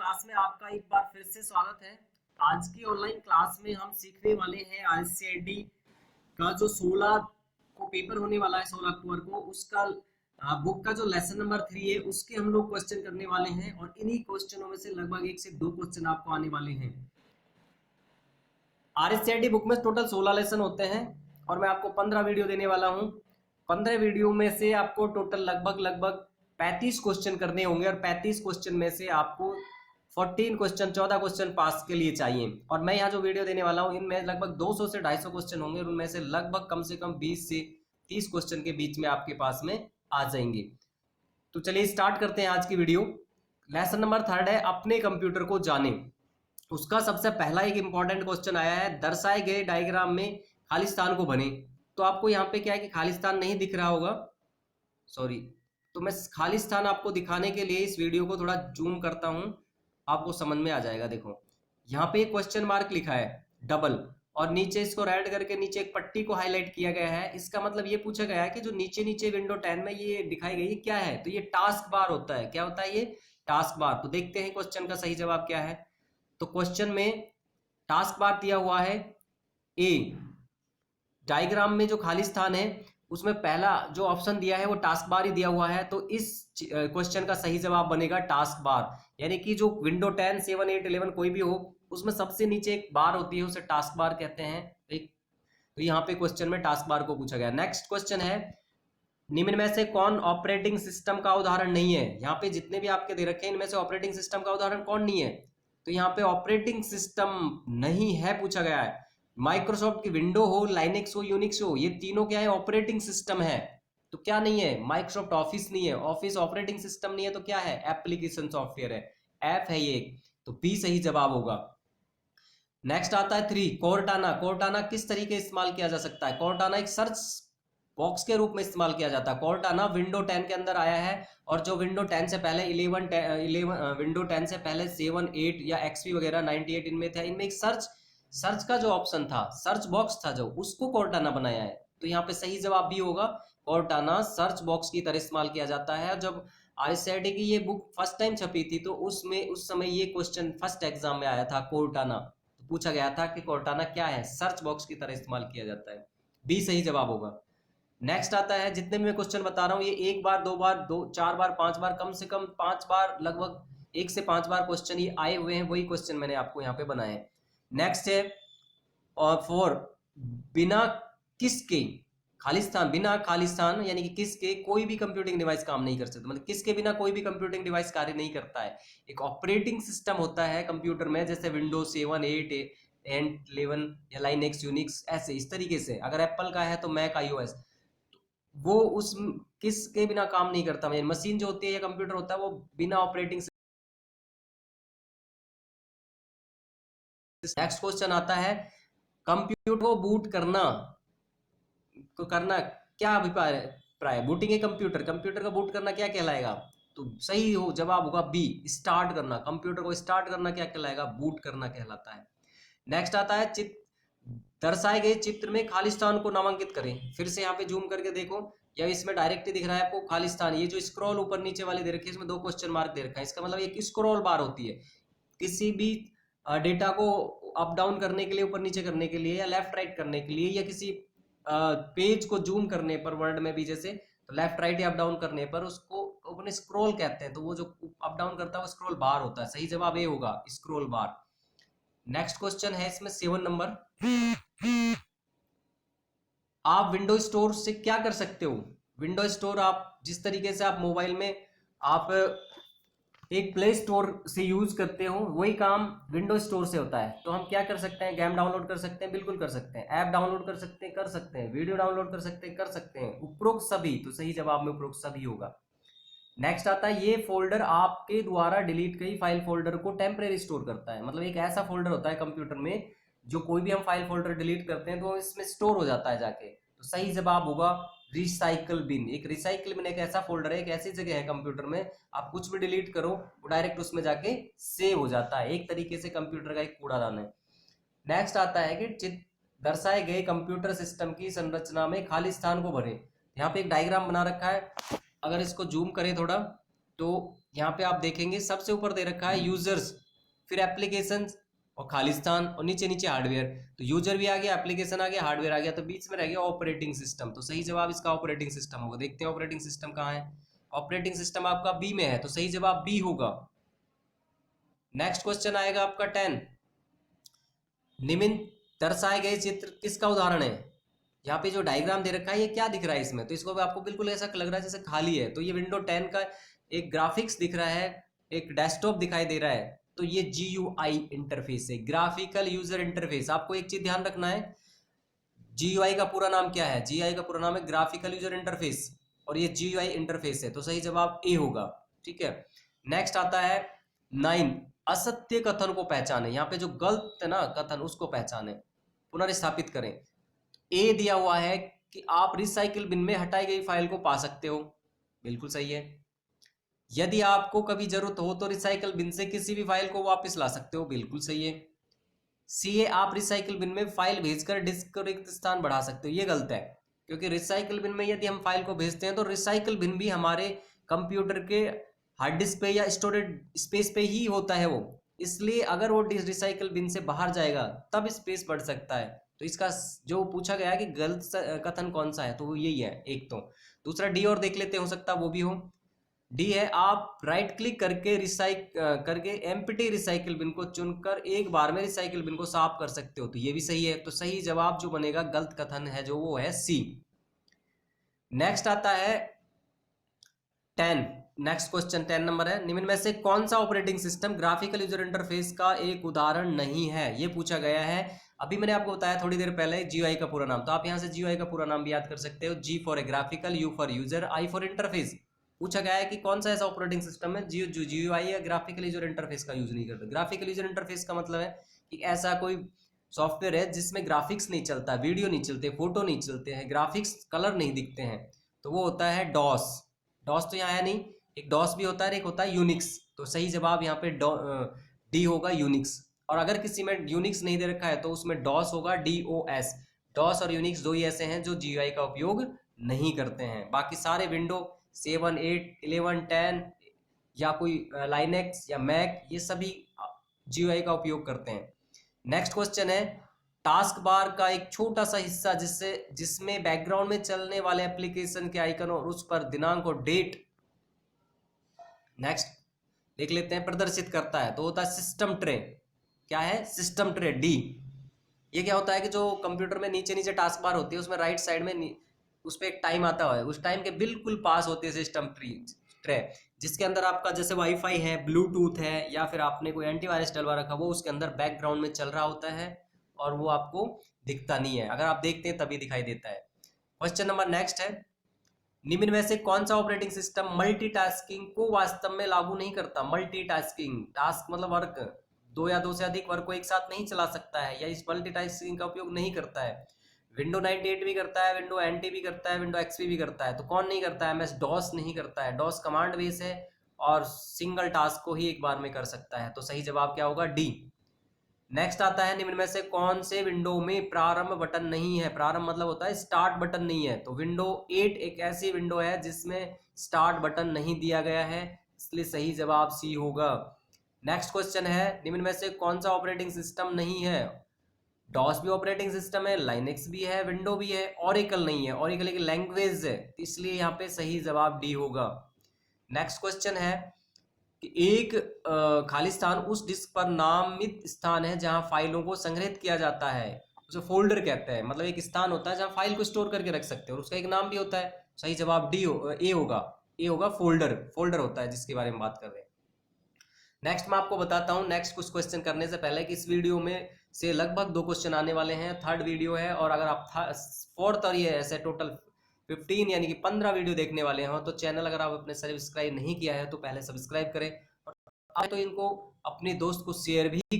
Class में आपका एक बार फिर से स्वागत है। आज की ऑनलाइन क्लास में हम सीखने वाले हैं आईसीआईडी का जो 16 को पेपर होने वाला है 16 अक्टूबर को, उसका बुक का जो लेसन नंबर 3 है उसके हम लोग क्वेश्चन करने वाले हैं और इन्हीं क्वेश्चनों में से लगभग 1 से 2 क्वेश्चन आपको आने वाले हैं। आरएससीआईडी बुक में टोटल 16 लेसन होते हैं और मैं आपको 15 वीडियो देने वाला हूं। 15 वीडियो में से आपको टोटल लगभग 35 क्वेश्चन करने होंगे और 35 क्वेश्चन में से आपको 14 क्वेश्चन पास के लिए चाहिए। और मैं यहाँ जो वीडियो देने वाला हूँ इनमें लगभग 200 से 250 क्वेश्चन होंगे और उनमें से लगभग कम से कम 20 से 30 क्वेश्चन के बीच में आपके पास में आ जाएंगे। तो चलिए स्टार्ट करते हैं आज की वीडियो। लेसन नंबर 3 है अपने कंप्यूटर को जाने। उसका सबसे पहला एक इंपॉर्टेंट क्वेश्चन आया है, दर्शाए गए डायग्राम में खालिस्तान को बने। तो आपको यहाँ पे क्या है कि खालिस्तान नहीं दिख रहा होगा, सॉरी। तो मैं खालिस्तान आपको दिखाने के लिए इस वीडियो को थोड़ा जूम करता हूं, आपको समझ में आ जाएगा। देखो यहाँ पे एक क्वेश्चन मार्क लिखा है डबल और नीचे इसको रेड करके नीचे एक पट्टी को हाईलाइट किया गया है। इसका मतलब ये पूछा गया है कि जो नीचे नीचे विंडो 10 में ये दिखाई गई है क्या है, तो ये टास्क बार होता है। क्या होता है ये? Task bar. तो देखते हैं क्वेश्चन का सही जवाब क्या है। तो क्वेश्चन में टास्क बार दिया हुआ है ए। डायग्राम में जो खाली स्थान है उसमें पहला जो ऑप्शन दिया है वो टास्क बार ही दिया हुआ है। तो इस क्वेश्चन का सही जवाब बनेगा टास्क बार, यानी कि जो विंडो 10, 7, 8, 11 कोई भी हो उसमें सबसे नीचे एक बार होती है, उसे टास्क बार कहते हैं। तो यहाँ पे क्वेश्चन में टास्क बार को पूछा गया। नेक्स्ट क्वेश्चन है, निम्न में से कौन ऑपरेटिंग सिस्टम का उदाहरण नहीं है? यहाँ पे जितने भी आपके दे रखे हैं इनमें से ऑपरेटिंग सिस्टम का उदाहरण कौन नहीं है? तो यहाँ पे ऑपरेटिंग सिस्टम नहीं है पूछा गया है। माइक्रोसॉफ्ट की विंडो हो, लाइनेक्स हो, यूनिक्स हो, ये तीनों क्या है? ऑपरेटिंग सिस्टम है। तो क्या नहीं है? माइक्रोसॉफ्ट ऑफिस नहीं है। ऑफिस ऑपरेटिंग सिस्टम नहीं है तो क्या है? एप्लीकेशन सॉफ्टवेयर है, ऐप है ये। तो बी सही जवाब होगा। नेक्स्ट आता है 3, कोर्टाना। कोर्टाना किस तरीके इस्तेमाल किया जा सकता है? कोर्टाना एक सर्च बॉक्स के रूप में इस्तेमाल किया जाता है। कोर्टाना विंडो 10 के अंदर आया है और जो विंडो 10 से पहले 11 विंडो 10 से पहले 7, 8 या एक्सपी वगैरह 98 इनमें था, इनमें एक सर्च का जो ऑप्शन था, सर्च बॉक्स था जो, उसको कोर्टाना बनाया है। तो यहाँ पे सही जवाब भी होगा। कोर्टाना सर्च बॉक्स की तरह इस्तेमाल किया जाता है। जब आईसीआईडी की ये बुक फर्स्ट टाइम छपी थी तो उसमें उस समय ये क्वेश्चन फर्स्ट एग्जाम में आया था, कोर्टाना। तो पूछा गया था कि कोर्टाना क्या है? सर्च बॉक्स की तरह इस्तेमाल किया जाता है। बी सही जवाब होगा। नेक्स्ट आता है, जितने भी मैं क्वेश्चन बता रहा हूँ ये 1 बार, 2 बार, 4 बार, 5 बार, कम से कम 5 बार, लगभग 1 से 5 बार क्वेश्चन ये आए हुए हैं, वही क्वेश्चन मैंने आपको यहाँ पे बनाए हैं। नेक्स्ट है और 4, बिना किसके खालिस्तान, बिना खालिस्तान यानी कि किसके कोई भी कंप्यूटिंग डिवाइस काम नहीं कर सकता। मतलब किसके बिना कोई भी कंप्यूटिंग डिवाइस कार्य नहीं करता है। एक ऑपरेटिंग सिस्टम होता है कंप्यूटर में, जैसे विंडोज 7, 8 एंड 11 या लाइनेक्स, यूनिक्स, ऐसे इस तरीके से। अगर एप्पल का है तो मैक आईओएस, वो उस किसके बिना काम नहीं करता। मशीन जो होती है या कंप्यूटर होता है वो बिना ऑपरेटिंग। नेक्स्ट क्वेश्चन आता है, कंप्यूटर को बूट करना क्या अभिप्राय है? बूटिंग ए कंप्यूटर, कंप्यूटर का बूट करना क्या कहलाएगा? तो सही हो जवाब होगा बी, स्टार्ट करना। कंप्यूटर को स्टार्ट करना क्या कहलाएगा? बूट करना कहलाता है। नेक्स्ट आता है, दर्शाए गए चित्र में खालिस्तान को नामांकित करें। फिर से यहाँ पे जूम करके देखो, या इसमें डायरेक्ट दिख रहा है आपको खालिस्तान। ये जो स्क्रॉल ऊपर नीचे वाले दे रखे हैं इसमें 2 क्वेश्चन मार्क दे रखा है। इसका मतलब एक स्क्रॉल बार होती है किसी भी डेटा को अप डाउन करने के लिए, ऊपर नीचे करने के लिए, या लेफ्ट राइट करने के लिए, या किसी पेज को जूम करने पर, वर्ड में भी जैसे तो लेफ्ट राइट या अप डाउन करने पर उसको अपने स्क्रॉल कहते हैं। तो वो जो अप डाउन करता है वो स्क्रॉल बार होता है। सही जवाब ये होगा, स्क्रॉल बार। नेक्स्ट क्वेश्चन है इसमें 7 नंबर, आप विंडो स्टोर से क्या कर सकते हो? विंडो स्टोर आप जिस तरीके से आप मोबाइल में आप एक प्ले स्टोर से यूज करते हो, वही काम विंडो स्टोर से होता है। तो हम क्या कर सकते हैं? गेम डाउनलोड कर सकते हैं, बिल्कुल कर सकते हैं। ऐप डाउनलोड कर सकते हैं। वीडियो डाउनलोड कर सकते हैं। उपरोक्त सभी, तो सही जवाब में उपरोक्त सभी होगा। नेक्स्ट आता है, ये फोल्डर आपके द्वारा डिलीट कई फाइल फोल्डर को टेम्परेरी स्टोर करता है। मतलब एक ऐसा फोल्डर होता है कंप्यूटर में जो कोई भी हम फाइल फोल्डर डिलीट करते हैं तो इसमें स्टोर हो जाता है जाके। तो सही जवाब होगा रिसाइकल बिन। एक रिसाइकल बिन एक ऐसा फोल्डर है, एक ऐसी जगह है कंप्यूटर में, आप कुछ भी डिलीट करो वो डायरेक्ट उसमें जाके सेव हो जाता है। एक तरीके से कंप्यूटर का एक कूड़ादान है। नेक्स्ट आता है कि दर्शाए गए कंप्यूटर सिस्टम की संरचना में खाली स्थान को भरें। यहाँ पे एक डायग्राम बना रखा है, अगर इसको जूम करें थोड़ा तो यहाँ पे आप देखेंगे सबसे ऊपर दे रखा है यूजर्स, फिर एप्लीकेशन और खालिस्तान, और नीचे नीचे हार्डवेयर। तो यूजर भी आ गया, एप्लीकेशन आ गया, हार्डवेयर आ गया, तो बीच में रह गया ऑपरेटिंग सिस्टम। तो सही जवाब इसका ऑपरेटिंग सिस्टम होगा। देखते हैं ऑपरेटिंग सिस्टम कहाँ है। ऑपरेटिंग सिस्टम आपका बी में है, तो सही जवाब बी होगा। नेक्स्ट क्वेश्चन आएगा आपका 10। निम्न दर्शाए गए चित्र किसका उदाहरण है। यहाँ पे जो डायग्राम दे रखा है ये क्या दिख रहा है इसमें, तो इसको भी आपको बिल्कुल ऐसा लग रहा है जैसे खाली है। तो ये विंडो 10 का एक ग्राफिक्स दिख रहा है, एक डेस्कटॉप दिखाई दे रहा है। तो ये GUI इंटरफेस है, ग्राफिकल यूजर इंटरफेस। आपको एक चीज ध्यान रखना है, GUI का पूरा नाम क्या है। GUI का पूरा नाम है ग्राफिकल यूजर इंटरफेस, और ये GUI इंटरफेस है, तो सही जवाब ए होगा। ठीक है, नेक्स्ट आता है 9। असत्य कथन को पहचाने। यहाँ पे जो गलत है ना कथन, उसको पहचाने, पुनर्स्थापित करें। ए दिया हुआ है कि आप रिसाइकिल बिन में हटाई गई फाइल को पा सकते हो, बिल्कुल सही है। यदि आपको कभी जरूरत हो तो रिसाइकिल बिन से किसी भी फाइल को वापस ला सकते हो, बिल्कुल सही है। सी, आप रिसाइकिल बिन में फाइल भेजकर डिस्क का रिक्त स्थान बढ़ा सकते हो, ये गलत है। क्योंकि रिसाइकिल बिन में यदि हम फाइल को भेजते हैं तो रिसाइकिल बिन भी हमारे कंप्यूटर के हार्ड डिस्क पे या स्टोरेज स्पेस पे ही होता है वो, इसलिए अगर वो रिसाइकिल बिन से बाहर जाएगा तब स्पेस बढ़ सकता है। तो इसका जो पूछा गया है कि गलत कथन कौन सा है, तो वो यही है एक। तो दूसरा डी और देख लेते, हो सकता वो भी हो। डी है, आप राइट क्लिक करके एम्प्टी रिसाइकिल बिन को चुनकर एक बार में रिसाइकिल बिन को साफ कर सकते हो, तो ये भी सही है। तो सही जवाब जो बनेगा गलत कथन है जो, वो है सी। नेक्स्ट आता है 10। नेक्स्ट क्वेश्चन 10 नंबर है, निम्न में से कौन सा operating system graphical user interface का एक उदाहरण नहीं है, ये पूछा गया है। अभी मैंने आपको बताया थोड़ी देर पहले GUI का पूरा नाम, तो आप यहां से GUI का पूरा नाम भी याद कर सकते हो। G for graphical, U for user, I for interface. पूछा गया है कि कौन सा ऐसा ऑपरेटिंग सिस्टम है जो GUI या ग्राफिकल यूजर इंटरफेस का यूज नहीं करता। ग्राफिकल यूजर इंटरफेस का मतलब है कि ऐसा कोई सॉफ्टवेयर है जिसमें ग्राफिक्स नहीं चलता, वीडियो नहीं चलते, फोटो नहीं चलते हैं, ग्राफिक्स कलर नहीं दिखते हैं, तो वो होता है डॉस। डॉस तो यहाँ है नहीं, एक डॉस भी होता है, एक होता है यूनिक्स। तो सही जवाब यहाँ पे डी होगा, यूनिक्स। और अगर किसी में यूनिक्स नहीं दे रखा है तो उसमें डॉस होगा, DOS। डॉस और यूनिक्स दो ही ऐसे हैं जो GUI का उपयोग नहीं करते हैं। बाकी सारे विंडो 7, 8, 11, 10 या कोई लाइनेक्स या मैक, ये सभी GUI का उपयोग करते हैं। नेक्स्ट क्वेश्चन है, टास्क बार का एक छोटा सा हिस्सा जिसमें बैकग्राउंड में चलने वाले एप्लीकेशन के आइकन और उस पर दिनांक और डेट, नेक्स्ट देख लेते हैं, प्रदर्शित करता है, तो होता है सिस्टम ट्रे। क्या है? System tray, D. ये क्या होता है कि जो कंप्यूटर में नीचे नीचे टास्क बार होती है उसमें राइट साइड में उस पर एक टाइम आता है, उस टाइम के बिल्कुल पास होती है सिस्टम ट्रे, जिसके अंदर आपका जैसे वाईफाई है, ब्लूटूथ है, या फिर आपने कोई एंटीवायरस डलवा रखा, वो उसके अंदर बैकग्राउंड में चल रहा होता है और वो आपको दिखता नहीं है, अगर आप देखते हैं तभी दिखाई देता है। क्वेश्चन नंबर नेक्स्ट है, निम्न में से कौन सा ऑपरेटिंग सिस्टम मल्टीटास्किंग को वास्तव में लागू नहीं करता। मल्टीटास्किंग, टास्क मतलब वर्क, दो या दो से अधिक वर्क को एक साथ नहीं चला सकता है या इस मल्टीटास्किंग का उपयोग नहीं करता है। विंडो 98 भी करता है, विंडो NT भी करता है, विंडो XP भी करता है, तो कौन नहीं करता है? MS DOS नहीं करता है। DOS कमांड बेस है और सिंगल टास्क को ही एक बार में कर सकता है, तो सही जवाब क्या होगा? डी। नेक्स्ट आता है, निम्न में से कौन से विंडो में प्रारंभ बटन नहीं है। प्रारंभ मतलब होता है स्टार्ट बटन नहीं है, तो विंडो 8 एक ऐसी विंडो है जिसमें स्टार्ट बटन नहीं दिया गया है, इसलिए सही जवाब सी होगा। नेक्स्ट क्वेश्चन है, निम्न में से कौन सा ऑपरेटिंग सिस्टम नहीं है। डॉस भी ऑपरेटिंग सिस्टम है, लाइनेक्स भी है, विंडो भी है, ओरेकल नहीं है। ओरेकल एक लैंग्वेज है, इसलिए यहाँ पे सही जवाब डी होगा। नेक्स्ट क्वेश्चन है कि एक खाली स्थान उस डिस्क पर नामित स्थान है जहां फाइलों को संग्रहित किया जाता है, उसे फोल्डर कहते हैं। मतलब एक स्थान होता है जहां फाइल को स्टोर करके रख सकते हो और उसका एक नाम भी होता है। सही जवाब ए होगा। ए होगा, फोल्डर। फोल्डर होता है जिसके बारे में बात कर रहे हैं। नेक्स्ट मैं आपको बताता हूँ, नेक्स्ट कुछ क्वेश्चन करने से पहले कि इस वीडियो में से लगभग 2 क्वेश्चन आने वाले हैं, थर्ड वीडियो है, और अगर आप फोर्थ और ये ऐसे टोटल 15 यानी कि 15 वीडियो देखने वाले हो, तो चैनल अगर आप अपने सब्सक्राइब नहीं किया है तो पहले सब्सक्राइब करें, और तो इनको अपने दोस्त को शेयर भी